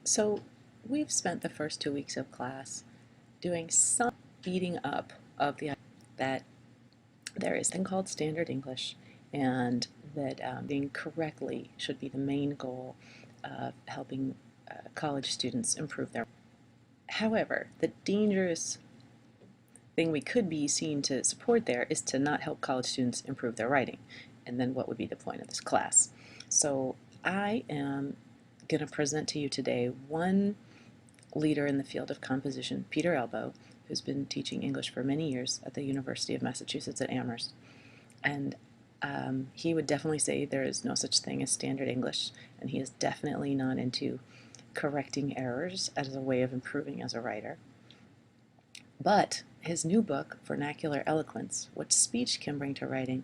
So we've spent the first 2 weeks of class doing some beating up of the idea that there is a thing called standard English and that being correctly should be the main goal of helping college students improve their. However, the dangerous thing we could be seen to support there is to not help college students improve their writing. And then what would be the point of this class? So I am going to present to you today one leader in the field of composition, Peter Elbow, who's been teaching English for many years at the University of Massachusetts at Amherst. And he would definitely say there is no such thing as standard English, and he is definitely not into correcting errors as a way of improving as a writer. But his new book, Vernacular Eloquence, What Speech Can Bring to Writing,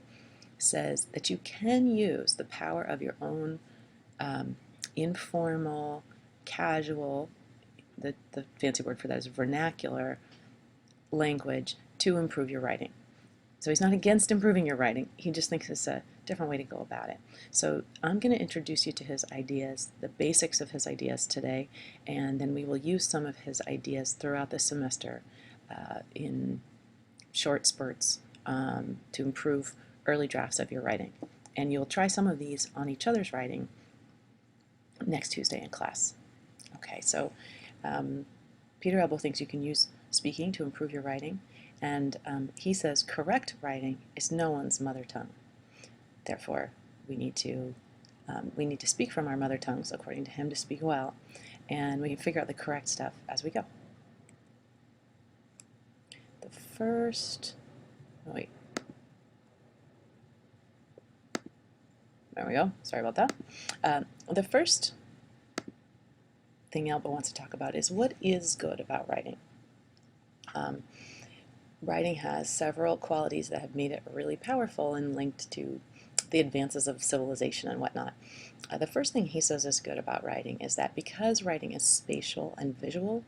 says that you can use the power of your own informal, casual, the fancy word for that is vernacular language to improve your writing. So he's not against improving your writing, he just thinks it's a different way to go about it. So I'm going to introduce you to his ideas, the basics of his ideas today, and then we will use some of his ideas throughout the semester in short spurts to improve early drafts of your writing. And you'll try some of these on each other's writing next Tuesday in class. Okay, so Peter Elbow thinks you can use speaking to improve your writing, and he says correct writing is no one's mother tongue. Therefore, we need to speak from our mother tongues, according to him, to speak well, and we can figure out the correct stuff as we go. The first, oh wait, there we go, sorry about that. The first thing Elbow wants to talk about is what is good about writing. Writing has several qualities that have made it really powerful and linked to the advances of civilization and whatnot. The first thing he says is good about writing is that because writing is spatial and visual,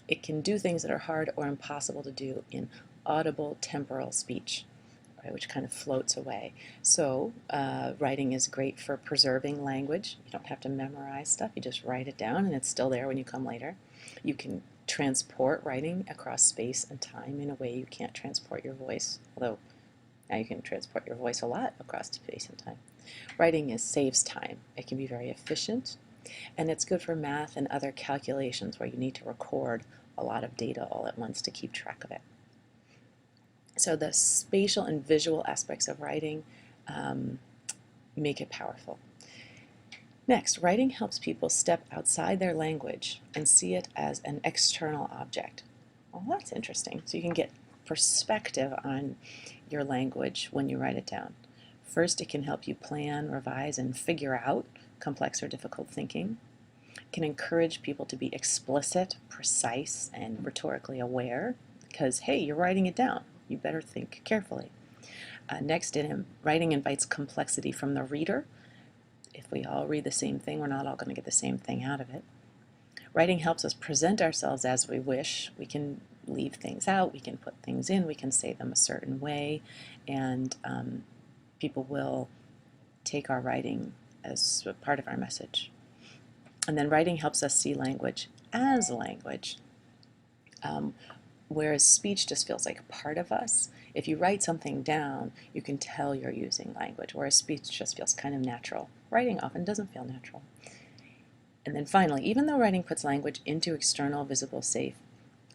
it can do things that are hard or impossible to do in audible temporal speech, right, which kind of floats away. So writing is great for preserving language. You don't have to memorize stuff. You just write it down and it's still there when you come later. You can transport writing across space and time in a way you can't transport your voice, although now you can transport your voice a lot across space and time. Writing saves time. It can be very efficient, and it's good for math and other calculations where you need to record a lot of data all at once to keep track of it. So the spatial and visual aspects of writing make it powerful. Next, writing helps people step outside their language and see it as an external object. Well, that's interesting. So you can get perspective on your language when you write it down. First, it can help you plan, revise, and figure out complex or difficult thinking. It can encourage people to be explicit, precise, and rhetorically aware because, hey, you're writing it down. You better think carefully. Next, writing invites complexity from the reader. If we all read the same thing, we're not all going to get the same thing out of it. Writing helps us present ourselves as we wish. We can leave things out, we can put things in, we can say them a certain way, and people will take our writing as a part of our message. And then writing helps us see language as language, whereas speech just feels like a part of us. If you write something down, you can tell you're using language, whereas speech just feels kind of natural. Writing often doesn't feel natural. And then finally, even though writing puts language into external, visible, safe,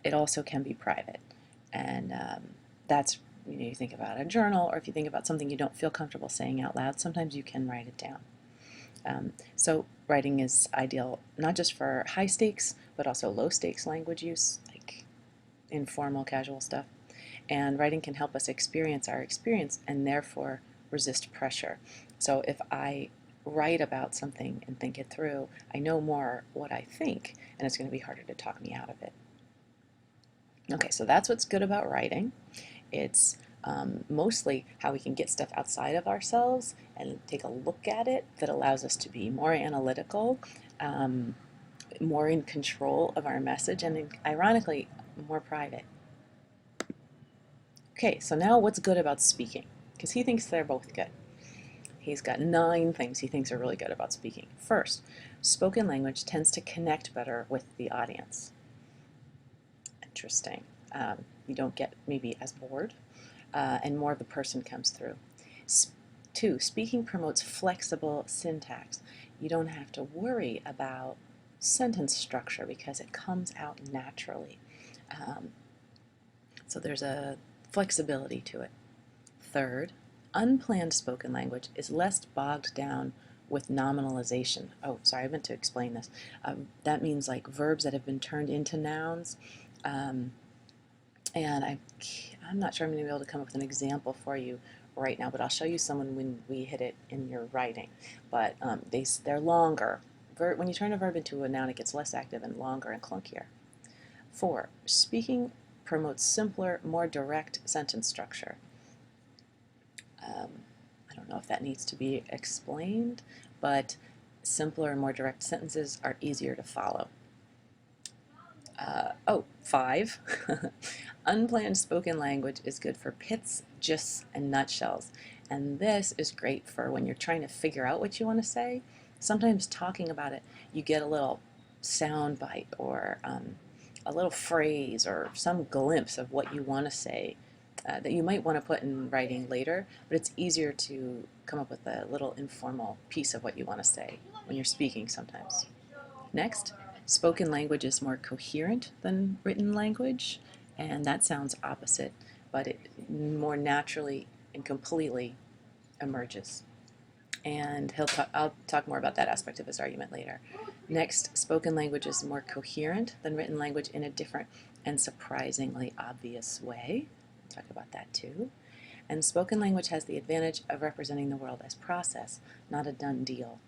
it also can be private. And that's, you think about a journal, or if you think about something you don't feel comfortable saying out loud, sometimes you can write it down. So writing is ideal not just for high stakes, but also low stakes language use, like informal, casual stuff. And writing can help us experience our experience and therefore resist pressure. So if I write about something and think it through, I know more what I think, and it's going to be harder to talk me out of it. Okay, so that's what's good about writing. It's mostly how we can get stuff outside of ourselves and take a look at it that allows us to be more analytical, more in control of our message, and ironically, more private. Okay, so now what's good about speaking? Because he thinks they're both good. He's got 9 things he thinks are really good about speaking. First, spoken language tends to connect better with the audience. Interesting. You don't get maybe as bored, and more of the person comes through. 2, speaking promotes flexible syntax. You don't have to worry about sentence structure because it comes out naturally. So there's a flexibility to it. Third, unplanned spoken language is less bogged down with nominalization. Oh, sorry, I meant to explain this. That means like verbs that have been turned into nouns. And I'm not sure I'm going to be able to come up with an example for you right now, but I'll show you someone when we hit it in your writing. But they're longer. When you turn a verb into a noun, it gets less active and longer and clunkier. 4, speaking promotes simpler, more direct sentence structure. I don't know if that needs to be explained, but simpler and more direct sentences are easier to follow. 5, unplanned spoken language is good for pits, gists, and nutshells. And this is great for when you're trying to figure out what you want to say. Sometimes talking about it, you get a little sound bite or a little phrase or some glimpse of what you want to say that you might want to put in writing later, but it's easier to come up with a little informal piece of what you want to say when you're speaking sometimes. Next, spoken language is more coherent than written language, and that sounds opposite, but it more naturally and completely emerges. And I'll talk more about that aspect of his argument later. Next, spoken language is more coherent than written language in a different and surprisingly obvious way. We'll talk about that too. And spoken language has the advantage of representing the world as process, not a done deal.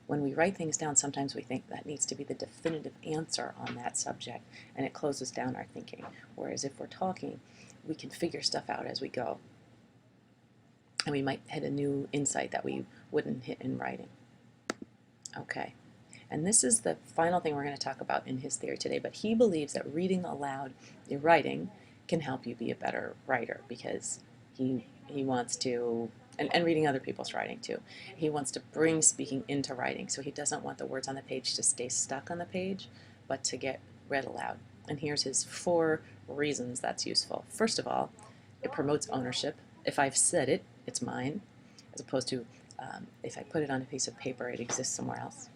When we write things down, sometimes we think that needs to be the definitive answer on that subject, and it closes down our thinking. Whereas if we're talking, we can figure stuff out as we go. And we might hit a new insight that we wouldn't hit in writing. Okay, and this is the final thing we're going to talk about in his theory today, but he believes that reading aloud in writing can help you be a better writer because he wants to, and reading other people's writing too, he wants to bring speaking into writing, so he doesn't want the words on the page to stay stuck on the page, but to get read aloud. And here's his 4 reasons that's useful. First of all, it promotes ownership. If I've said it, it's mine, as opposed to if I put it on a piece of paper, it exists somewhere else.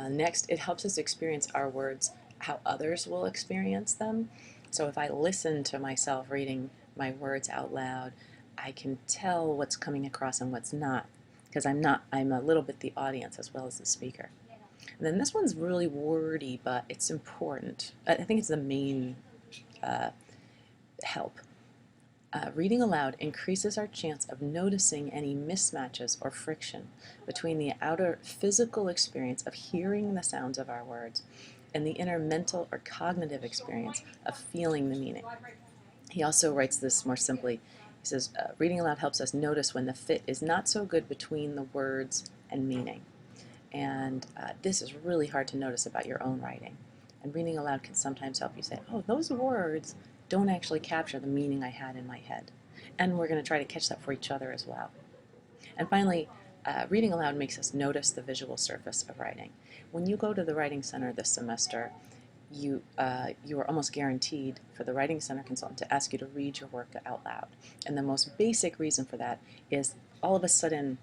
Next, it helps us experience our words how others will experience them. So if I listen to myself reading my words out loud, I can tell what's coming across and what's not, because I'm a little bit the audience as well as the speaker. And then this one's really wordy, but it's important. I think it's the main help. Reading aloud increases our chance of noticing any mismatches or friction between the outer physical experience of hearing the sounds of our words and the inner mental or cognitive experience of feeling the meaning. He also writes this more simply. He says, reading aloud helps us notice when the fit is not so good between the words and meaning. And this is really hard to notice about your own writing. And reading aloud can sometimes help you say, oh, those words don't actually capture the meaning I had in my head. And we're going to try to catch that for each other as well. And finally, reading aloud makes us notice the visual surface of writing. When you go to the Writing Center this semester, you are almost guaranteed for the Writing Center consultant to ask you to read your work out loud. And the most basic reason for that is all of a sudden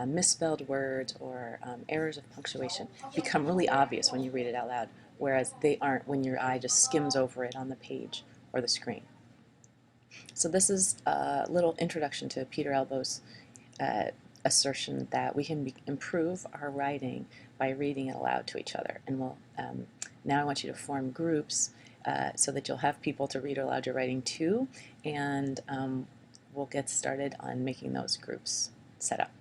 misspelled words or errors of punctuation become really obvious when you read it out loud, whereas they aren't when your eye just skims over it on the page or the screen. So this is a little introduction to Peter Elbow's assertion that we can improve our writing by reading it aloud to each other. And we'll, now I want you to form groups so that you'll have people to read aloud your writing to, and we'll get started on making those groups set up.